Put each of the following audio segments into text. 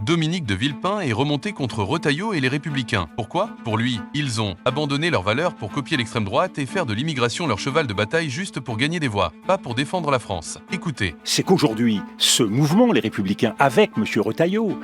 Dominique de Villepin est remonté contre Retailleau et les Républicains. Pourquoi? Pour lui, ils ont abandonné leurs valeurs pour copier l'extrême droite et faire de l'immigration leur cheval de bataille juste pour gagner des voix, pas pour défendre la France. Écoutez. C'est qu'aujourd'hui, ce mouvement, les Républicains, avec M. Retailleau,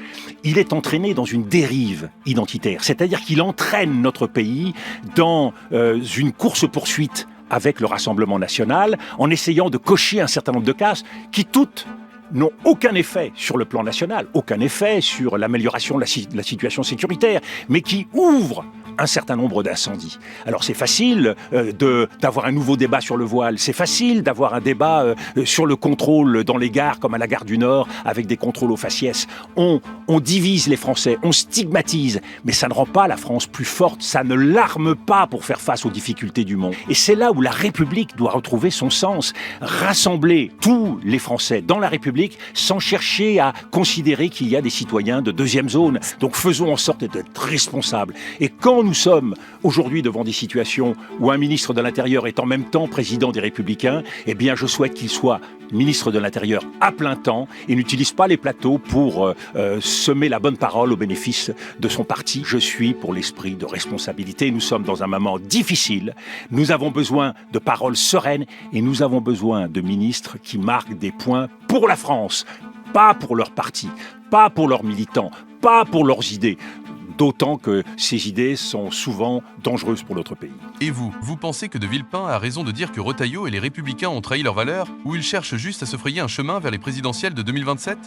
il est entraîné dans une dérive identitaire. C'est-à-dire qu'il entraîne notre pays dans une course-poursuite avec le Rassemblement national, en essayant de cocher un certain nombre de cases qui toutes n'ont aucun effet sur le plan national, aucun effet sur l'amélioration de la situation sécuritaire, mais qui ouvrent un certain nombre d'incendies. Alors c'est facile d'avoir un nouveau débat sur le voile, c'est facile d'avoir un débat sur le contrôle dans les gares, comme à la gare du Nord, avec des contrôles aux faciès. On divise les Français, on stigmatise, mais ça ne rend pas la France plus forte, ça ne l'arme pas pour faire face aux difficultés du monde. Et c'est là où la République doit retrouver son sens. Rassembler tous les Français dans la République sans chercher à considérer qu'il y a des citoyens de deuxième zone. Donc faisons en sorte d'être responsables. Et quand nous sommes aujourd'hui devant des situations où un ministre de l'Intérieur est en même temps président des Républicains, eh bien je souhaite qu'il soit ministre de l'Intérieur à plein temps et n'utilise pas les plateaux pour semer la bonne parole au bénéfice de son parti. Je suis pour l'esprit de responsabilité. Nous sommes dans un moment difficile. Nous avons besoin de paroles sereines et nous avons besoin de ministres qui marquent des points pour la France, pas pour leur parti, pas pour leurs militants, pas pour leurs idées. D'autant que ces idées sont souvent dangereuses pour notre pays. Et vous pensez que de Villepin a raison de dire que Retailleau et les Républicains ont trahi leurs valeurs, ou ils cherchent juste à se frayer un chemin vers les présidentielles de 2027?